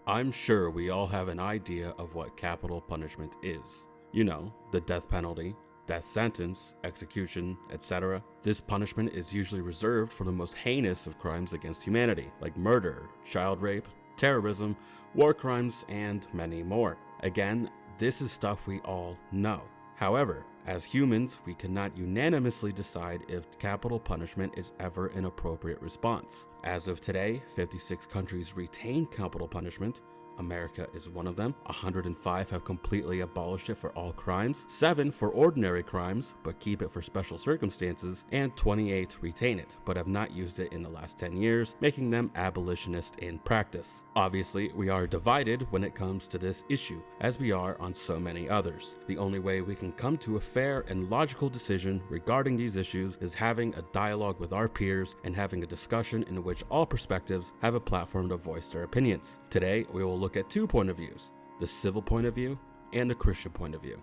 I'm sure we all have an idea of what capital punishment is. You know, the death penalty, death sentence, execution, etc. This punishment is usually reserved for the most heinous of crimes against humanity, like murder, child rape, terrorism, war crimes, and many more. Again, this is stuff we all know. However, as humans, we cannot unanimously decide if capital punishment is ever an appropriate response. As of today, 56 countries retain capital punishment. America is one of them. 105 have completely abolished it for all crimes, 7 for ordinary crimes, but keep it for special circumstances, and 28 retain it, but have not used it in the last 10 years, making them abolitionists in practice. Obviously, we are divided when it comes to this issue, as we are on so many others. The only way we can come to a fair and logical decision regarding these issues is having a dialogue with our peers and having a discussion in which all perspectives have a platform to voice their opinions. Today, we will look at 2 point of views, the civil point of view and the Christian point of view.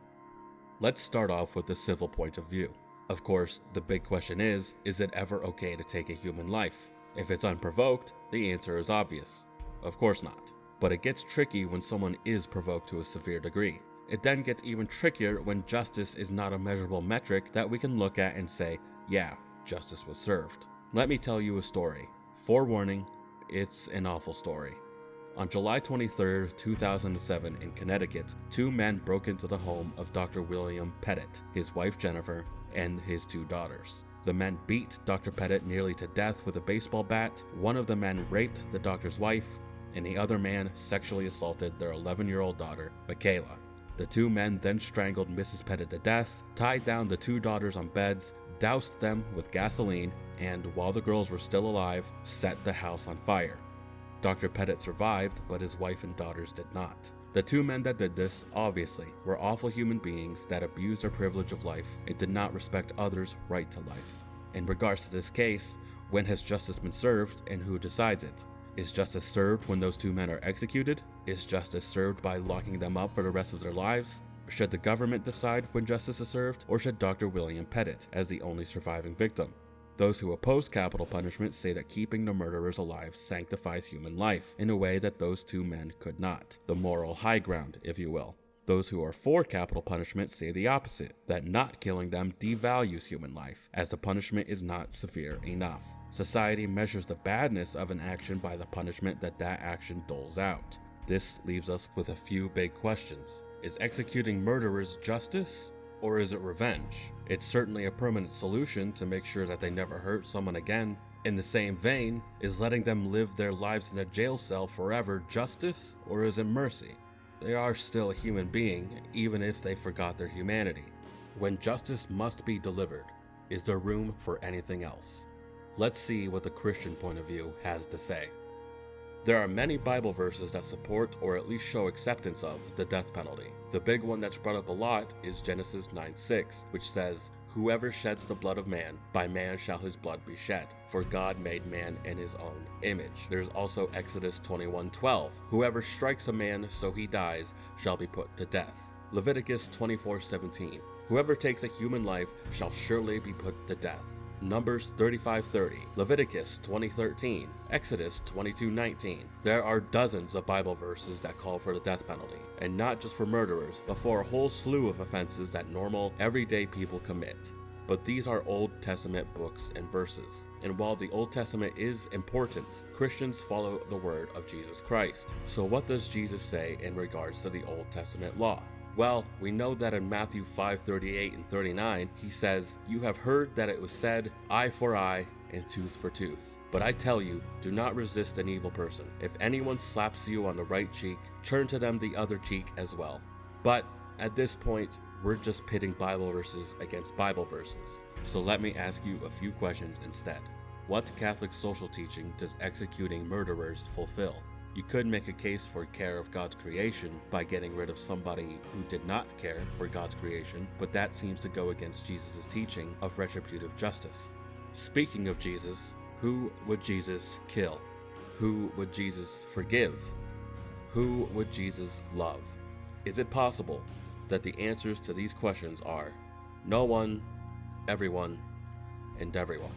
Let's start off with the civil point of view. Of course, the big question is it ever okay to take a human life? If it's unprovoked, the answer is obvious. Of course not. But it gets tricky when someone is provoked to a severe degree. It then gets even trickier when justice is not a measurable metric that we can look at and say, yeah, justice was served. Let me tell you a story. Forewarning, it's an awful story. On July 23, 2007 in Connecticut, 2 men broke into the home of Dr. William Pettit, his wife Jennifer, and his 2 daughters. The men beat Dr. Pettit nearly to death with a baseball bat. One of the men raped the doctor's wife, and the other man sexually assaulted their 11-year-old daughter, Michaela. The 2 men then strangled Mrs. Pettit to death, tied down the 2 daughters on beds, doused them with gasoline, and while the girls were still alive, set the house on fire. Dr. Pettit survived, but his wife and daughters did not. The 2 men that did this, obviously, were awful human beings that abused their privilege of life and did not respect others' right to life. In regards to this case, when has justice been served and who decides it? Is justice served when those 2 men are executed? Is justice served by locking them up for the rest of their lives? Should the government decide when justice is served, or should Dr. William Pettit as the only surviving victim? Those who oppose capital punishment say that keeping the murderers alive sanctifies human life in a way that those 2 men could not. The moral high ground, if you will. Those who are for capital punishment say the opposite, that not killing them devalues human life, as the punishment is not severe enough. Society measures the badness of an action by the punishment that action doles out. This leaves us with a few big questions. Is executing murderers justice? Or is it revenge? It's certainly a permanent solution to make sure that they never hurt someone again. In the same vein, is letting them live their lives in a jail cell forever justice, or is it mercy? They are still a human being, even if they forgot their humanity. When justice must be delivered, is there room for anything else? Let's see what the Christian point of view has to say. There are many Bible verses that support or at least show acceptance of the death penalty. The big one that's brought up a lot is Genesis 9:6, which says, "Whoever sheds the blood of man, by man shall his blood be shed, for God made man in his own image." There's also Exodus 21:12, "Whoever strikes a man so he dies shall be put to death." Leviticus 24:17, "Whoever takes a human life shall surely be put to death." Numbers 35:30, Leviticus 20:13, Exodus 22:19. There are dozens of Bible verses that call for the death penalty, and not just for murderers, but for a whole slew of offenses that normal, everyday people commit. But these are Old Testament books and verses, and while the Old Testament is important, Christians follow the word of Jesus Christ. So what does Jesus say in regards to the Old Testament law? Well, we know that in Matthew 5:38 and 39, he says, "You have heard that it was said, eye for eye and tooth for tooth. But I tell you, do not resist an evil person. If anyone slaps you on the right cheek, turn to them the other cheek as well." But at this point, we're just pitting Bible verses against Bible verses. So let me ask you a few questions instead. What Catholic social teaching does executing murderers fulfill? You could make a case for care of God's creation by getting rid of somebody who did not care for God's creation, but that seems to go against Jesus' teaching of retributive justice. Speaking of Jesus, who would Jesus kill? Who would Jesus forgive? Who would Jesus love? Is it possible that the answers to these questions are no one, everyone, and everyone?